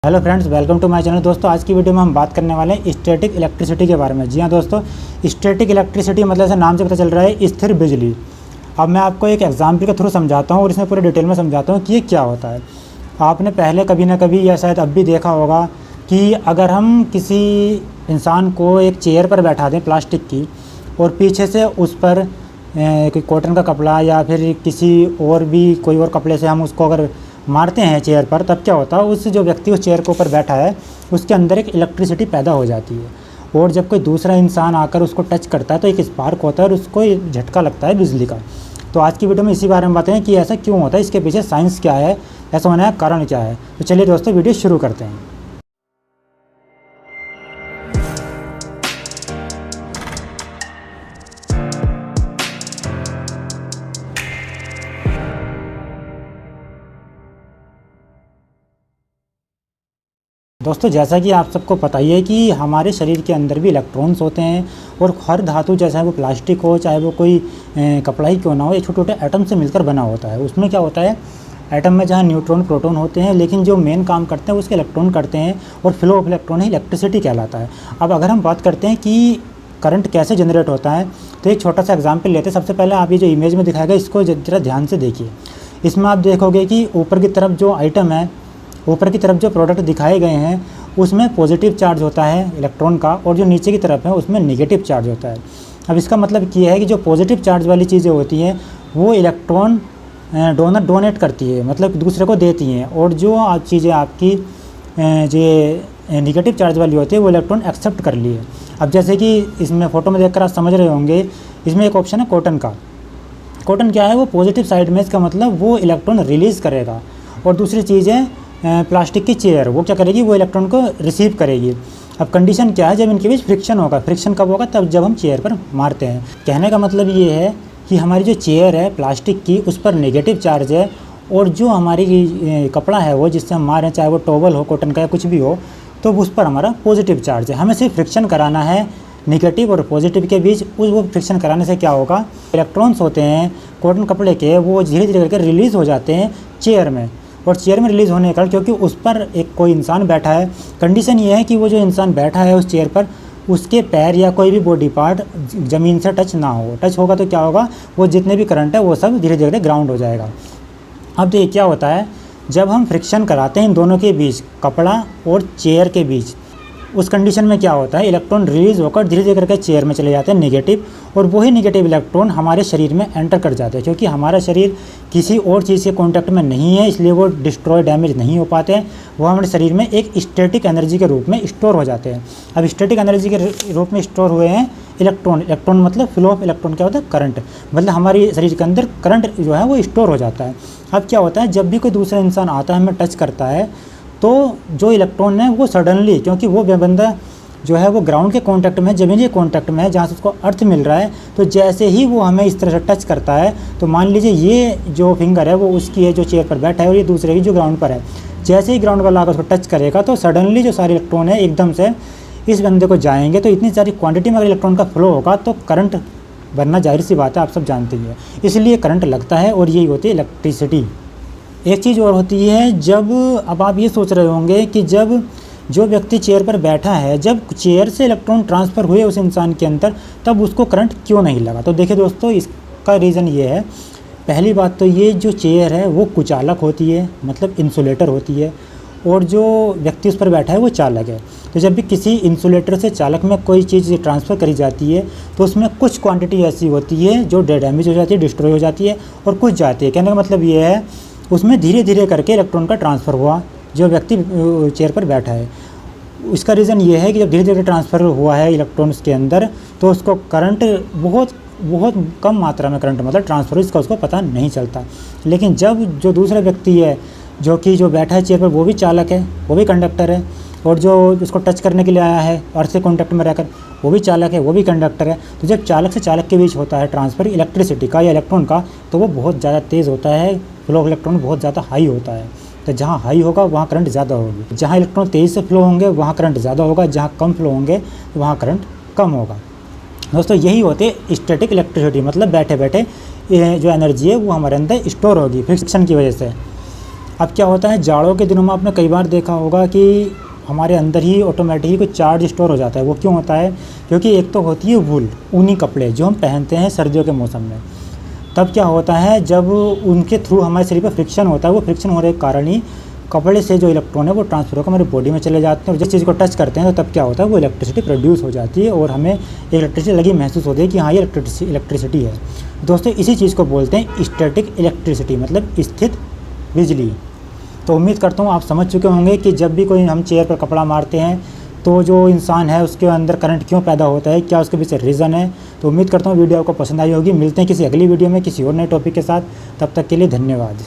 Hello friends, welcome to my channel. दोस्तों, आज की वीडियो में हम बात करने वाले हैं स्टैटिक इलेक्ट्रिसिटी के बारे में। जी हाँ दोस्तों, स्टैटिक इलेक्ट्रिसिटी मतलब से नाम से पता चल रहा है स्थिर बिजली। अब मैं आपको एक एग्जाम्पल के थ्रू समझाता हूँ और इसमें पूरे डिटेल में समझाता हूँ कि ये क्या होता है। आपने पहले कभी ना कभी या शायद अब भी देखा होगा कि अगर हम किसी इंसान को एक चेयर पर बैठा दें प्लास्टिक की और पीछे से उस पर कोई कॉटन का कपड़ा या फिर किसी और भी कोई और कपड़े से हम उसको अगर मारते हैं चेयर पर, तब क्या होता है, उस जो व्यक्ति उस चेयर के ऊपर बैठा है उसके अंदर एक इलेक्ट्रिसिटी पैदा हो जाती है। और जब कोई दूसरा इंसान आकर उसको टच करता है तो एक स्पार्क होता है और उसको झटका लगता है बिजली का। तो आज की वीडियो में इसी बारे में बातें हैं कि ऐसा क्यों होता है, इसके पीछे साइंस क्या है, ऐसा होने का कारण क्या है। तो चलिए दोस्तों, वीडियो शुरू करते हैं। दोस्तों, जैसा कि आप सबको पता ही है कि हमारे शरीर के अंदर भी इलेक्ट्रॉन्स होते हैं और हर धातु, जैसा वो प्लास्टिक हो चाहे वो कोई कपड़ा ही क्यों ना हो, ये छोटे छोटे एटम से मिलकर बना होता है। उसमें क्या होता है, एटम में जहाँ न्यूट्रॉन प्रोटॉन होते हैं, लेकिन जो मेन काम करते हैं उसके इलेक्ट्रॉन करते हैं और flow of electron he electricity कहलाता है। अब अगर हम बात करते हैं कि करंट कैसे जनरेट होता है, तो एक छोटा सा एग्जाम्पल लेते हैं। सबसे पहले आप ये जो इमेज में दिखाया गया इसको जरा ध्यान से देखिए। इसमें आप देखोगे कि ऊपर की तरफ जो आइटम है, ऊपर की तरफ जो प्रोडक्ट दिखाए गए हैं उसमें पॉजिटिव चार्ज होता है इलेक्ट्रॉन का, और जो नीचे की तरफ है उसमें नेगेटिव चार्ज होता है। अब इसका मतलब ये है कि जो पॉजिटिव चार्ज वाली चीज़ें होती हैं वो इलेक्ट्रॉन डोनेट करती है, मतलब दूसरे को देती हैं, और जो चीज़ें आपकी जो नेगेटिव चार्ज वाली होती है वो इलेक्ट्रॉन एक्सेप्ट कर लिए। अब जैसे कि इसमें फ़ोटो में देखकर आप समझ रहे होंगे, इसमें एक ऑप्शन है कॉटन का। कॉटन क्या है, वो पॉजिटिव साइड में, इसका मतलब वो इलेक्ट्रॉन रिलीज़ करेगा। और दूसरी चीज़ है प्लास्टिक की चेयर, वो क्या करेगी, वो इलेक्ट्रॉन को रिसीव करेगी। अब कंडीशन क्या है, जब इनके बीच फ्रिक्शन होगा। फ्रिक्शन कब होगा, तब जब हम चेयर पर मारते हैं। कहने का मतलब ये है कि हमारी जो चेयर है प्लास्टिक की उस पर नेगेटिव चार्ज है, और जो हमारी कपड़ा है वो जिससे हम मारें, चाहे वो टॉवल हो, कॉटन का या कुछ भी हो, तो उस पर हमारा पॉजिटिव चार्ज है। हमें सिर्फ फ्रिक्शन कराना है नेगेटिव और पॉजिटिव के बीच। वो फ्रिक्शन कराने से क्या होगा, इलेक्ट्रॉन्स होते हैं कॉटन कपड़े के, वो धीरे धीरे करके रिलीज़ हो जाते हैं चेयर में। और चेयर में रिलीज़ होने का, क्योंकि उस पर एक कोई इंसान बैठा है, कंडीशन ये है कि वो जो इंसान बैठा है उस चेयर पर, उसके पैर या कोई भी बॉडी पार्ट ज़मीन से टच ना हो। टच होगा तो क्या होगा, वो जितने भी करंट है वो सब धीरे धीरे ग्राउंड हो जाएगा। अब देखिए क्या होता है, जब हम फ्रिक्शन कराते हैं इन दोनों के बीच, कपड़ा और चेयर के बीच, उस कंडीशन में क्या होता है, इलेक्ट्रॉन रिलीज़ होकर धीरे धीरे करके चेयर में चले जाते हैं नेगेटिव, और वही नेगेटिव इलेक्ट्रॉन हमारे शरीर में एंटर कर जाते हैं। क्योंकि हमारा शरीर किसी और चीज़ के कांटेक्ट में नहीं है, इसलिए वो डिस्ट्रॉय, डैमेज नहीं हो पाते हैं। वो हमारे शरीर में एक स्टैटिक एनर्जी के रूप में स्टोर हो जाते हैं। अब स्टैटिक एनर्जी के रूप में स्टोर हुए हैं इलेक्ट्रॉन। इलेक्ट्रॉन मतलब फ्लो ऑफ इलेक्ट्रॉन क्या होता है, करंट, मतलब हमारे शरीर के अंदर करंट जो है वो स्टोर हो जाता है। अब क्या होता है, जब भी कोई दूसरा इंसान आता है, हमें टच करता है, तो जो इलेक्ट्रॉन है वो सडनली, क्योंकि वो बंदा जो है वो ग्राउंड के कांटेक्ट में, ज़मीन के कांटेक्ट में है जहाँ से उसको अर्थ मिल रहा है, तो जैसे ही वो हमें इस तरह से टच करता है, तो मान लीजिए ये जो फिंगर है वो उसकी है जो चेयर पर बैठा है, और ये दूसरे की जो ग्राउंड पर है। जैसे ही ग्राउंड वाला आकर उसको टच करेगा तो सडनली जो सारे इलेक्ट्रॉन है एकदम से इस बंदे को जाएंगे। तो इतनी सारी क्वान्टिटी में अगर इलेक्ट्रॉन का फ्लो होगा तो करंट बनना जाहिर सी बात है, आप सब जानते ही हैं। इसलिए करंट लगता है, और यही होती है इलेक्ट्रिसिटी। एक चीज़ और होती है, जब अब आप ये सोच रहे होंगे कि जब जो व्यक्ति चेयर पर बैठा है, जब चेयर से इलेक्ट्रॉन ट्रांसफ़र हुए उस इंसान के अंदर, तब उसको करंट क्यों नहीं लगा। तो देखिए दोस्तों, इसका रीज़न ये है, पहली बात तो ये जो चेयर है वो कुचालक होती है, मतलब इंसुलेटर होती है, और जो व्यक्ति उस पर बैठा है वो चालक है। तो जब भी किसी इंसुलेटर से चालक में कोई चीज़ ट्रांसफ़र करी जाती है तो उसमें कुछ क्वांटिटी ऐसी होती है जो डैमेज हो जाती है, डिस्ट्रॉय हो जाती है, और कुछ जाती है। कहने का मतलब ये है, उसमें धीरे धीरे करके इलेक्ट्रॉन का ट्रांसफ़र हुआ जो व्यक्ति चेयर पर बैठा है। इसका रीज़न ये है कि जब धीरे धीरे ट्रांसफ़र हुआ है इलेक्ट्रॉन्स के अंदर, तो उसको करंट बहुत कम मात्रा में करंट मतलब ट्रांसफ़र, इसका उसको पता नहीं चलता। लेकिन जब जो दूसरा व्यक्ति है जो बैठा है चेयर पर, वो भी चालक है, वो भी कंडक्टर है, और जो उसको टच करने के लिए आया है अर्थ से कॉन्टैक्ट में रहकर, वो भी चालक है, वो भी कंडक्टर है। तो जब चालक से चालक के बीच होता है ट्रांसफ़र इलेक्ट्रिसिटी का या इलेक्ट्रॉन का, तो वो बहुत ज़्यादा तेज़ होता है, फ्लो ऑफ इलेक्ट्रॉन बहुत ज़्यादा हाई होता है। तो जहाँ हाई होगा वहाँ करंट ज़्यादा होगी, जहाँ इलेक्ट्रॉन तेज़ से फ्लो होंगे वहाँ करंट ज़्यादा होगा, जहाँ कम फ्लो होंगे वहाँ करंट कम होगा। दोस्तों, यही होते है स्टैटिक इलेक्ट्रिसिटी, मतलब बैठे बैठे जो एनर्जी है वो हमारे अंदर स्टोर होगी फ्रिक्शन की वजह से। अब क्या होता है, जाड़ों के दिनों में आपने कई बार देखा होगा कि हमारे अंदर ही ऑटोमेटिक कोई चार्ज स्टोर हो जाता है। वो क्यों होता है? क्योंकि एक तो होती है वूल, ऊनी कपड़े जो हम पहनते हैं सर्दियों के मौसम में। तब क्या होता है, जब उनके थ्रू हमारे शरीर पर फ्रिक्शन होता है, वो फ्रिक्शन होने के कारण ही कपड़े से जो इलेक्ट्रॉन है वो ट्रांसफर होकर हमारे बॉडी में चले जाते हैं, और जिस चीज़ को टच करते हैं तो तब क्या होता है, वो इलेक्ट्रिसिटी प्रोड्यूस हो जाती है और हमें इलेक्ट्रिसिटी लगी महसूस होती है कि हाँ ये इलेक्ट्रिसिटी है। दोस्तों इसी चीज़ को बोलते हैं स्टैटिक इलेक्ट्रिसिटी, मतलब स्थित बिजली। तो उम्मीद करता हूँ आप समझ चुके होंगे कि जब भी कोई हम चेयर पर कपड़ा मारते हैं तो जो इंसान है उसके अंदर करंट क्यों पैदा होता है, क्या उसके पीछे रीज़न है। तो उम्मीद करता हूँ वीडियो आपको पसंद आई होगी। मिलते हैं किसी अगली वीडियो में किसी और नए टॉपिक के साथ। तब तक के लिए धन्यवाद।